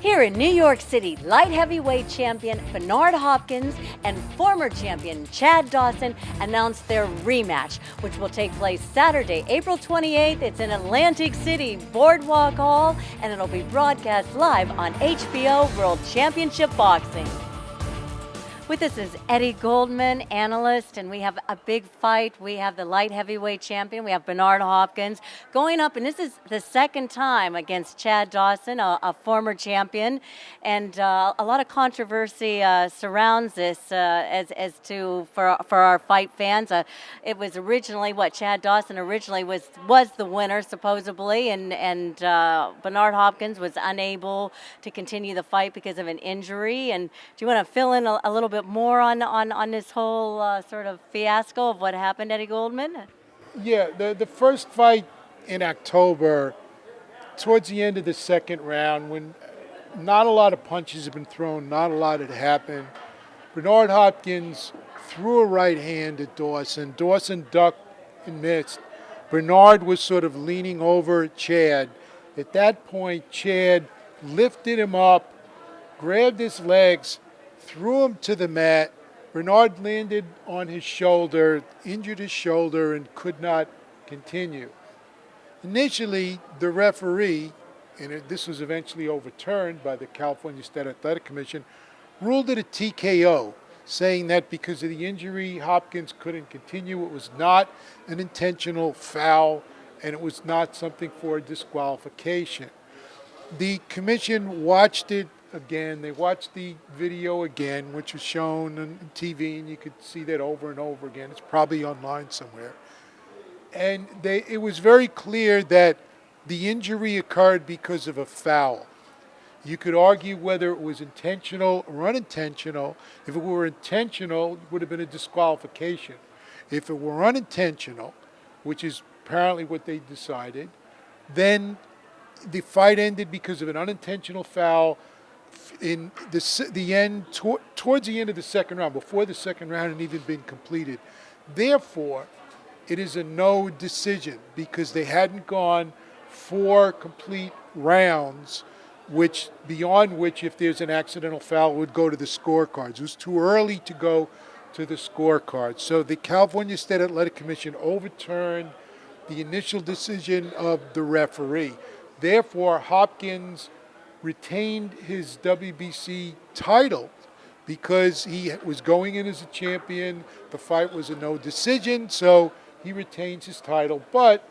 Here in New York City, light heavyweight champion Bernard Hopkins and former champion Chad Dawson announced their rematch, which will take place Saturday, April 28th. It's in Atlantic City, Boardwalk Hall, and it'll be broadcast live on HBO World Championship Boxing. With us is Eddie Goldman, Analyst, and we have a big fight. We have the light heavyweight champion. We have Bernard Hopkins going up, and this is the second time against Chad Dawson, a former champion. And a lot of controversy surrounds this for our fight fans. It was originally Chad Dawson originally was the winner supposedly, and Bernard Hopkins was unable to continue the fight because of an injury. And do you want to fill in a little bit more on this whole sort of fiasco of what happened, Eddie Goldman? Yeah, the first fight in October, towards the end of the second round, when not a lot of punches had been thrown, not a lot had happened, Bernard Hopkins threw a right hand at Dawson. Dawson ducked and missed. Bernard was sort of leaning over Chad. At that point, Chad lifted him up, grabbed his legs, threw him to the mat. Bernard landed on his shoulder, injured his shoulder, and could not continue. Initially, the referee, and this was eventually overturned by the California State Athletic Commission, ruled it a TKO, saying that because of the injury, Hopkins couldn't continue. It was not an intentional foul, and it was not something for a disqualification. The commission watched it again. They watched the video again, which was shown on TV, and you could see that over and over again. It's probably online somewhere. And it was very clear that the injury occurred because of a foul. You could argue whether it was intentional or unintentional. If it were intentional, it would have been a disqualification. If it were unintentional, which is apparently what they decided, then the fight ended because of an unintentional foul in the end, towards the end of the second round, before the second round had even been completed. Therefore, it is a no decision because they hadn't gone 4 complete rounds, beyond which, if there's an accidental foul, would go to the scorecards. It was too early to go to the scorecards. So the California State Athletic Commission overturned the initial decision of the referee. Therefore, Hopkins retained his WBC title because he was going in as a champion. The fight was a no decision, so he retains his title. But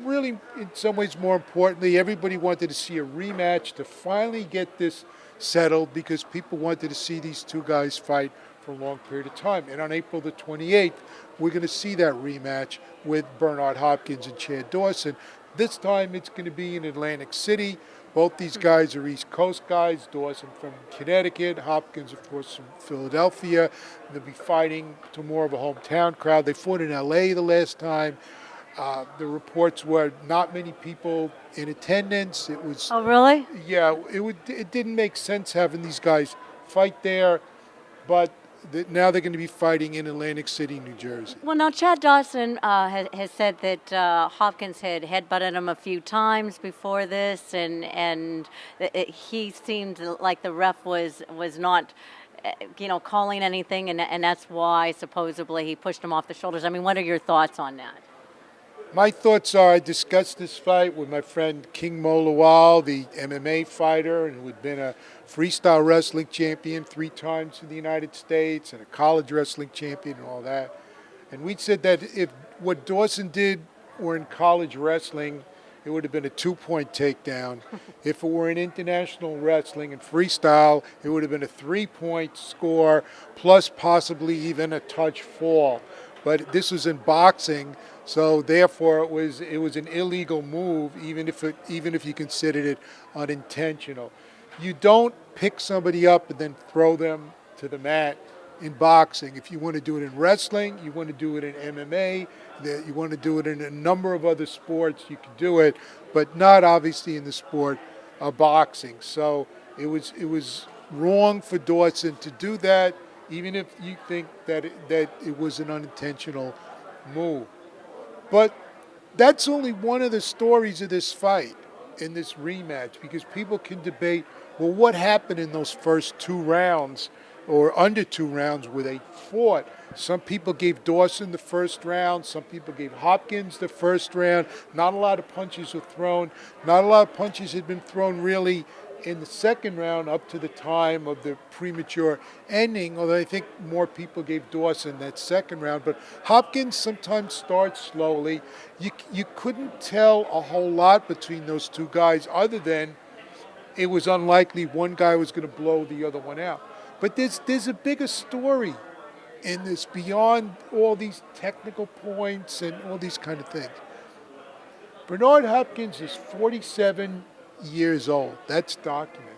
really, in some ways more importantly, everybody wanted to see a rematch to finally get this settled because people wanted to see these two guys fight for a long period of time. And on April the 28th, we're going to see that rematch with Bernard Hopkins and Chad Dawson. This time it's going to be in Atlantic City. Both these guys are East Coast guys. Dawson from Connecticut, Hopkins, of course, from Philadelphia. They'll be fighting to more of a hometown crowd. They fought in L.A. the last time. The reports were not many people in attendance. It was. Oh, really? Yeah, it didn't make sense having these guys fight there, but now they're going to be fighting in Atlantic City, New Jersey. Well, now Chad Dawson has said that Hopkins had headbutted him a few times before this, and he seemed like the ref was not, calling anything, and that's why supposedly he pushed him off the shoulders. I mean, what are your thoughts on that? My thoughts are I discussed this fight with my friend King Molawal, the MMA fighter, and who had been a freestyle wrestling champion 3 times in the United States and a college wrestling champion and all that. And we said that if what Dawson did were in college wrestling, it would have been a 2-point takedown. If it were in international wrestling and freestyle, it would have been a 3-point score plus possibly even a touch fall. But this was in boxing, so therefore it was an illegal move, even if you considered it unintentional. You don't pick somebody up and then throw them to the mat in boxing. If you want to do it in wrestling, you want to do it in MMA, you want to do it in a number of other sports, you can do it, but not obviously in the sport of boxing. So it was wrong for Dawson to do that, even if you think that it was an unintentional move. But that's only one of the stories of this fight. in this rematch because people can debate, well, what happened in those first 2 rounds or under 2 rounds where they fought? Some people gave Dawson the first round. Some people gave Hopkins the first round. Not a lot of punches were thrown. Not a lot of punches had been thrown really in the second round up to the time of the premature ending, although I think more people gave Dawson that second round. But Hopkins sometimes starts slowly. You couldn't tell a whole lot between those two guys other than it was unlikely one guy was going to blow the other one out. But there's a bigger story in this beyond all these technical points and all these kind of things. Bernard Hopkins is 47 years old. That's documented.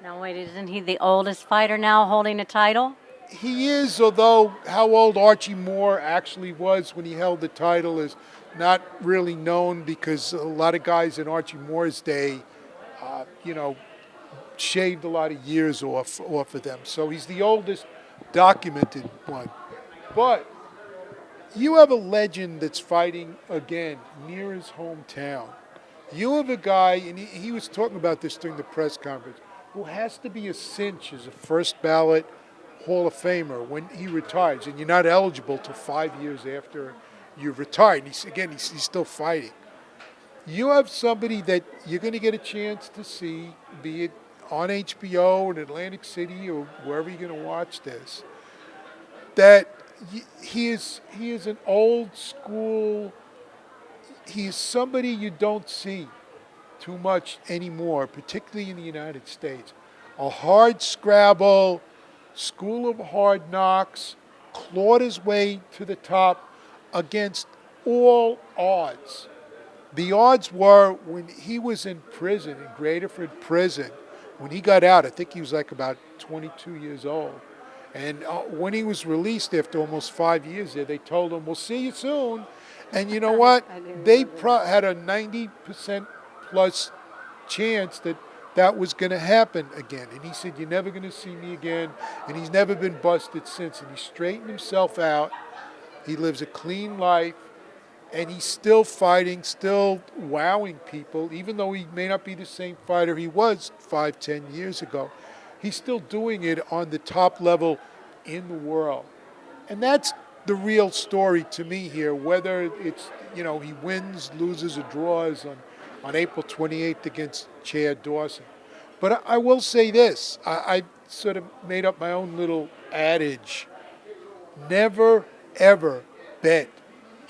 Now, wait, isn't he the oldest fighter now holding a title? He is, although how old Archie Moore actually was when he held the title is not really known because a lot of guys in Archie Moore's day, shaved a lot of years off of them. So he's the oldest documented one. But you have a legend that's fighting again near his hometown. You have a guy, and he was talking about this during the press conference, who has to be a cinch as a first ballot Hall of Famer when he retires, and you're not eligible till 5 years after you've retired. And he's still fighting. You have somebody that you're going to get a chance to see, be it on HBO in Atlantic City or wherever you're going to watch this, that he is an old school. He's somebody you don't see too much anymore, particularly in the United States. A hard scrabble, school of hard knocks, clawed his way to the top against all odds. The odds were when he was in prison, in Graterford Prison, when he got out, I think he was like about 22 years old. And when he was released after almost 5 years there, they told him, we'll see you soon. And you know what? They had a 90% plus chance that was going to happen again. And he said, you're never going to see me again. And he's never been busted since. And he straightened himself out. He lives a clean life. And he's still fighting, still wowing people, even though he may not be the same fighter he was 5-10 years ago. He's still doing it on the top level in the world. And that's the real story to me here, whether it's, he wins, loses, or draws on April 28th against Chad Dawson. But I will say this, I sort of made up my own little adage. Never, ever bet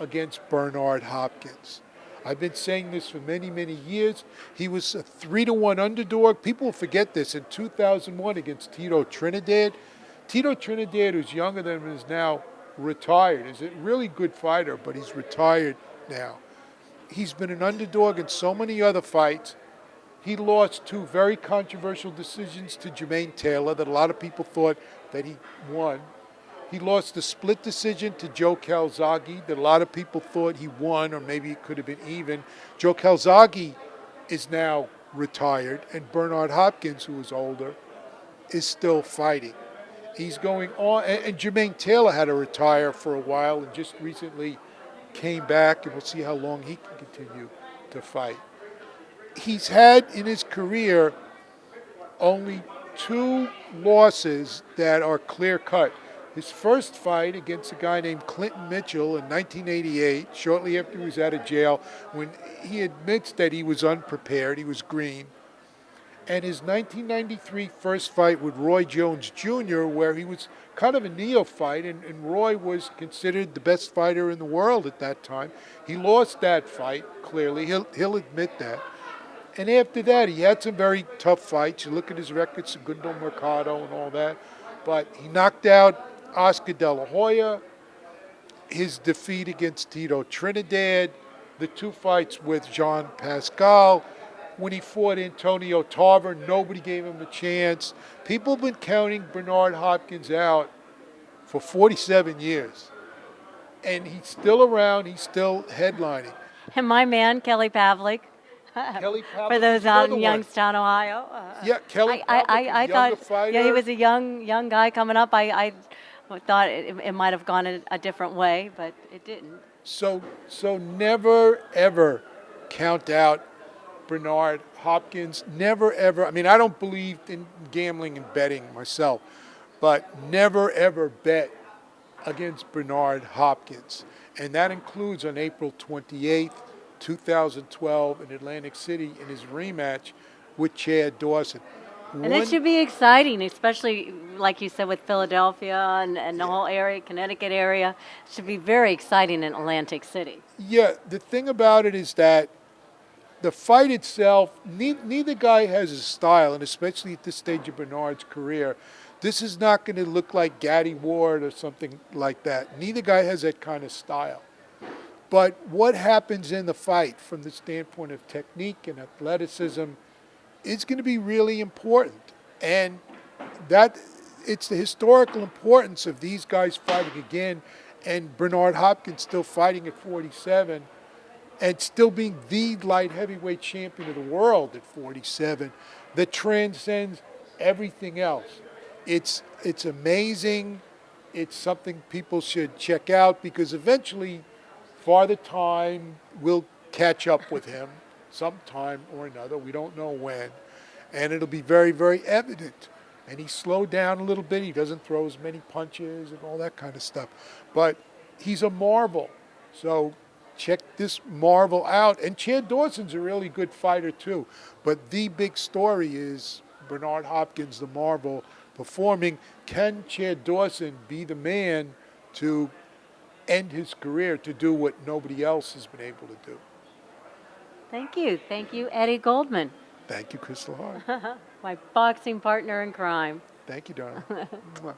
against Bernard Hopkins. I've been saying this for many, many years. He was a 3-1 underdog. People forget this in 2001 against Tito Trinidad. Tito Trinidad, who's younger than him, is now retired. He's a really good fighter, but he's retired now. He's been an underdog in so many other fights. He lost 2 very controversial decisions to Jermaine Taylor that a lot of people thought that he won. He lost a split decision to Joe Calzaghe that a lot of people thought he won, or maybe it could have been even. Joe Calzaghe is now retired, and Bernard Hopkins, who is older, is still fighting. He's going on, and Jermaine Taylor had to retire for a while and just recently came back, and we'll see how long he can continue to fight. He's had in his career only 2 losses that are clear-cut. His first fight against a guy named Clinton Mitchell in 1988, shortly after he was out of jail, when he admits that he was unprepared, he was green. And his 1993 first fight with Roy Jones Jr., where he was kind of a neophyte, and Roy was considered the best fighter in the world at that time. He lost that fight, clearly. He'll admit that. And after that, he had some very tough fights. You look at his record, Segundo Mercado and all that. But he knocked out Oscar De La Hoya, his defeat against Tito Trinidad, the 2 fights with Jean Pascal. When he fought Antonio Tarver, nobody gave him a chance. People have been counting Bernard Hopkins out for 47 years. And he's still around, he's still headlining. And my man, Kelly Pavlik. Kelly Pavlik, for those out in Youngstown, Ohio. Yeah, Kelly Pavlik, I thought, fighter. Yeah, he was a young guy coming up. I thought it might have gone a different way, but it didn't. So never, ever count out Bernard Hopkins. Never, ever, I mean, I don't believe in gambling and betting myself, but never, ever bet against Bernard Hopkins. And that includes on April 28th, 2012 in Atlantic City in his rematch with Chad Dawson. And it should be exciting, especially like you said with Philadelphia and the whole area, Connecticut area. It should be very exciting in Atlantic City. Yeah, the thing about it is that the fight itself, neither guy has a style, and especially at this stage of Bernard's career, this is not going to look like Gaddy Ward or something like that. Neither guy has that kind of style. But what happens in the fight from the standpoint of technique and athleticism is going to be really important. And that it's the historical importance of these guys fighting again and Bernard Hopkins still fighting at 47 and still being the light heavyweight champion of the world at 47 that transcends everything else. It's amazing. It's something people should check out because eventually Father Time will catch up with him sometime or another. We don't know when. And it'll be very, very evident. And he slowed down a little bit. He doesn't throw as many punches and all that kind of stuff. But he's a marvel. So check this marvel out. And Chad Dawson's a really good fighter too. But the big story is Bernard Hopkins, the marvel, performing. Can Chad Dawson be the man to end his career, to do what nobody else has been able to do? Thank you. Thank you, Eddie Goldman. Thank you, Kristal Hart. My boxing partner in crime. Thank you, darling. Mwah.